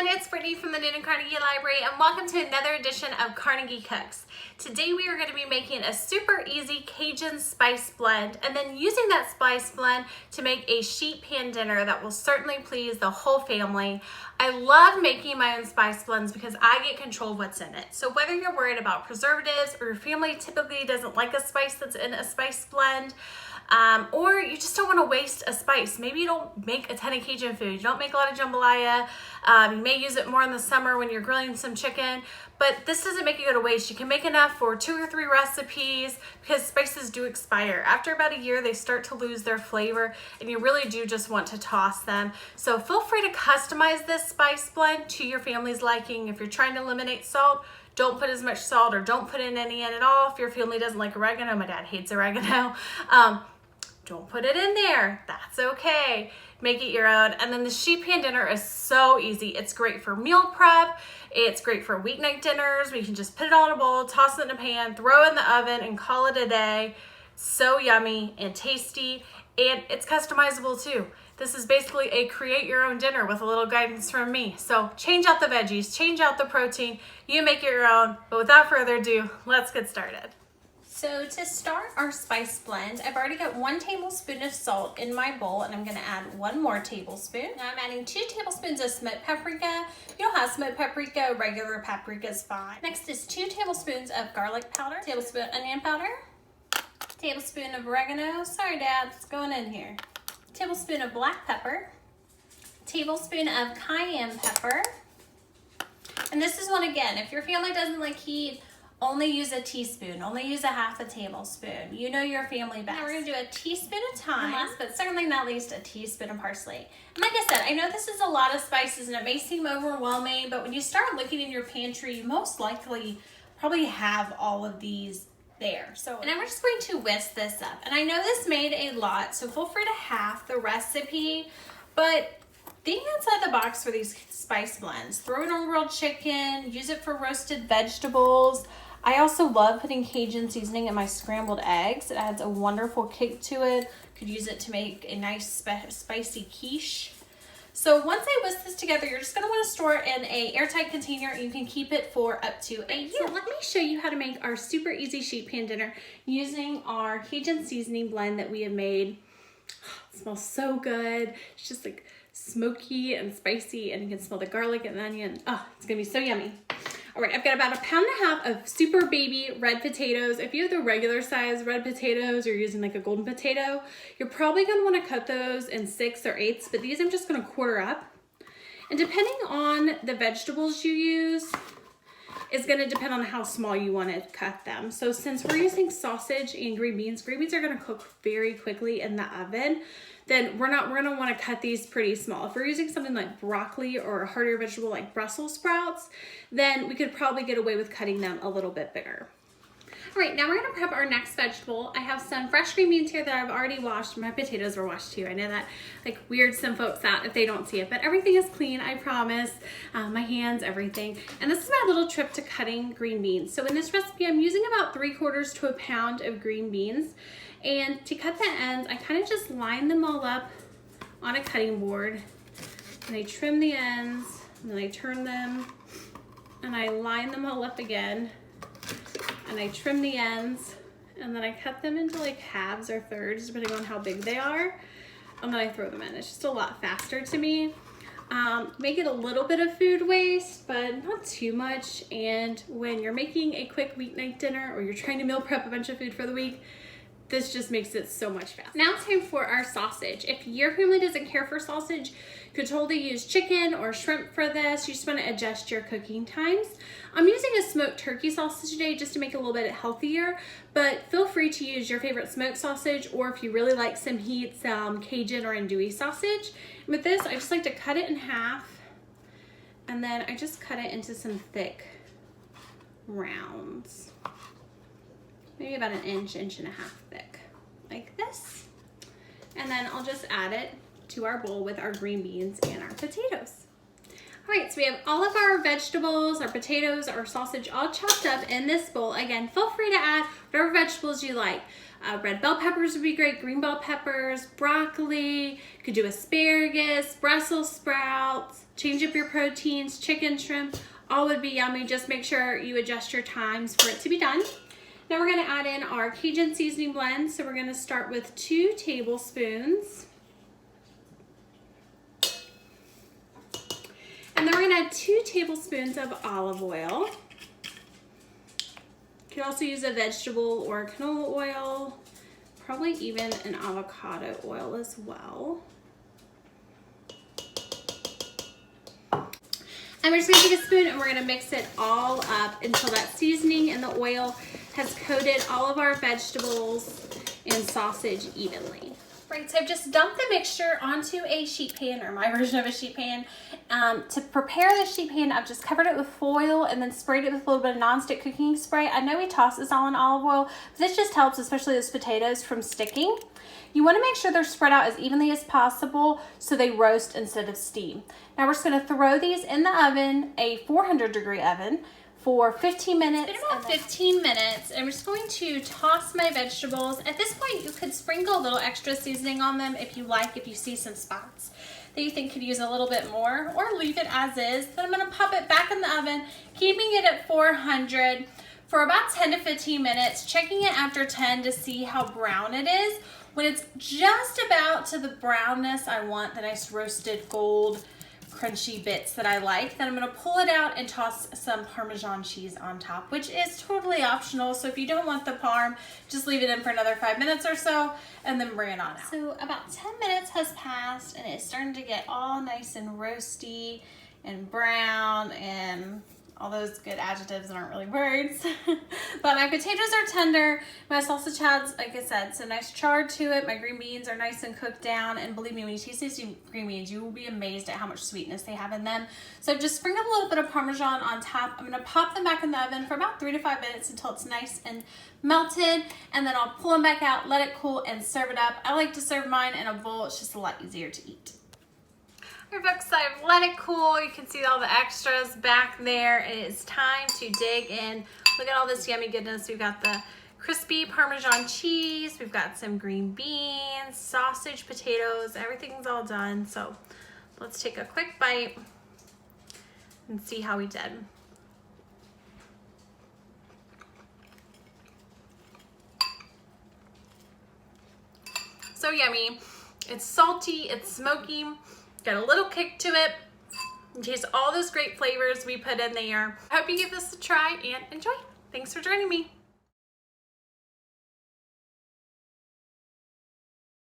everyone, it's Brittany from the Newton Carnegie Library and welcome to another edition of Carnegie Cooks. Today we are going to be making a super easy Cajun spice blend and then using that spice blend to make a sheet pan dinner that will certainly please the whole family. I love making my own spice blends because I get control of what's in it. So whether you're worried about preservatives or your family typically doesn't like a spice that's in a spice blend, or you just don't want to waste a spice. Maybe you don't make a ton of Cajun food. You don't make a lot of jambalaya. You may use it more in the summer when you're grilling some chicken, but this doesn't make it go to waste. You can make enough for 2 or 3 recipes because spices do expire. After about a year, they start to lose their flavor and you really do just want to toss them. So feel free to customize this spice blend to your family's liking. If you're trying to eliminate salt, don't put as much salt or don't put in any in at all. If your family doesn't like oregano, my dad hates oregano. Don't put it in there. That's okay. Make it your own. And then the sheet pan dinner is so easy. It's great for meal prep. It's great for weeknight dinners. We can just put it all in a bowl, toss it in a pan, throw it in the oven, and call it a day. So yummy and tasty, and it's customizable too. This is basically a create your own dinner with a little guidance from me. So change out the veggies, change out the protein, you make it your own. But without further ado, let's get started. So to start our spice blend, I've already got 1 tablespoon of salt in my bowl and I'm gonna add 1 more tablespoon. Now I'm adding 2 tablespoons of smoked paprika. If you don't have smoked paprika, regular paprika is fine. Next is 2 tablespoons of garlic powder, tablespoon onion powder, tablespoon of oregano. Sorry Dad, it's going in here. Tablespoon of black pepper, tablespoon of cayenne pepper. And this is one again, if your family doesn't like heat, only use a teaspoon, only use a half a tablespoon. You know your family best. Now we're gonna do a teaspoon of thyme, and last but certainly not least, a teaspoon of parsley. And like I said, I know this is a lot of spices and it may seem overwhelming, but when you start looking in your pantry, you most likely probably have all of these there. And I'm just going to whisk this up. And I know this made a lot, so feel free to half the recipe, but think outside the box for these spice blends. Throw it on grilled chicken, use it for roasted vegetables. I also love putting Cajun seasoning in my scrambled eggs. It adds a wonderful kick to it. Could use it to make a nice spicy quiche. So once I whisk this together, you're just gonna wanna store it in a airtight container and you can keep it for up to a year. So let me show you how to make our super easy sheet pan dinner using our Cajun seasoning blend that we have made. It smells so good. It's just like smoky and spicy and you can smell the garlic and the onion. Oh, it's gonna be so yummy. All right, I've got about 1.5 pounds of super baby red potatoes. If you have the regular size red potatoes, you're using like a golden potato, you're probably gonna wanna cut those in 6 or 8s, but these I'm just gonna quarter up. And depending on the vegetables you use, is gonna depend on how small you wanna cut them. So since we're using sausage and green beans are gonna cook very quickly in the oven, then we're gonna wanna cut these pretty small. If we're using something like broccoli or a heartier vegetable like Brussels sprouts, then we could probably get away with cutting them a little bit bigger. All right, now we're gonna prep our next vegetable. I have some fresh green beans here that I've already washed. My potatoes were washed too. I know that like weirds some folks out if they don't see it, but everything is clean, I promise. My hands, everything. And this is my little trip to cutting green beans. So in this recipe, I'm using about 3/4 to a pound of green beans. And to cut the ends, I kind of just line them all up on a cutting board. And I trim the ends, and then I turn them, and I line them all up again. And I trim the ends, and then I cut them into like halves or thirds, depending on how big they are. And then I throw them in. It's just a lot faster to me. Make it a little bit of food waste, but not too much. And when you're making a quick weeknight dinner or you're trying to meal prep a bunch of food for the week, this just makes it so much faster. Now it's time for our sausage. If your family doesn't care for sausage, you could totally use chicken or shrimp for this. You just want to adjust your cooking times. I'm using a smoked turkey sausage today just to make it a little bit healthier, but feel free to use your favorite smoked sausage, or if you really like some heat, some Cajun or andouille sausage. And with this, I just like to cut it in half, and then I just cut it into some thick rounds. Maybe about 1 inch, 1.5 inches thick, like this. And then I'll just add it to our bowl with our green beans and our potatoes. All right, so we have all of our vegetables, our potatoes, our sausage all chopped up in this bowl. Again, feel free to add whatever vegetables you like. Red bell peppers would be great, green bell peppers, broccoli, you could do asparagus, Brussels sprouts, change up your proteins, chicken, shrimp, all would be yummy. Just make sure you adjust your times for it to be done. Now we're gonna add in our Cajun seasoning blend. So we're gonna start with 2 tablespoons. And then we're gonna add 2 tablespoons of olive oil. You can also use a vegetable or canola oil, probably even an avocado oil as well. And we're just gonna take a spoon and we're gonna mix it all up until that seasoning and the oil has coated all of our vegetables and sausage evenly. Right, so I've just dumped the mixture onto a sheet pan, or my version of a sheet pan. To prepare the sheet pan, I've just covered it with foil and then sprayed it with a little bit of nonstick cooking spray. I know we toss this all in olive oil, but this just helps, especially those potatoes, from sticking. You want to make sure they're spread out as evenly as possible so they roast instead of steam. Now we're just going to throw these in the oven, a 400-degree oven, for 15 minutes. It's been about 15 minutes, and I'm just going to toss my vegetables. At this point, you could sprinkle a little extra seasoning on them if you like, if you see some spots that you think could use a little bit more, or leave it as is. Then I'm gonna pop it back in the oven, keeping it at 400 for about 10 to 15 minutes, checking it after 10 to see how brown it is. When it's just about to the brownness I want, the nice roasted gold crunchy bits that I like, then I'm going to pull it out and toss some Parmesan cheese on top, which is totally optional. So if you don't want the parm, just leave it in for another 5 minutes or so and then bring it on out. So about 10 minutes has passed and it's starting to get all nice and roasty and brown and all those good adjectives that aren't really words. But my potatoes are tender. My sausage has, like I said, some nice char to it. My green beans are nice and cooked down. And believe me, when you taste these green beans, you will be amazed at how much sweetness they have in them. So I've just sprinkled a little bit of Parmesan on top. I'm gonna pop them back in the oven for about 3 to 5 minutes until it's nice and melted. And then I'll pull them back out, let it cool, and serve it up. I like to serve mine in a bowl. It's just a lot easier to eat. Alright folks, I've let it cool. You can see all the extras back there. It is time to dig in. Look at all this yummy goodness. We've got the crispy Parmesan cheese. We've got some green beans, sausage, potatoes. Everything's all done. So let's take a quick bite and see how we did. So yummy. It's salty, it's smoky. Got a little kick to it. Taste all those great flavors we put in there. I hope you give this a try and enjoy. Thanks for joining me.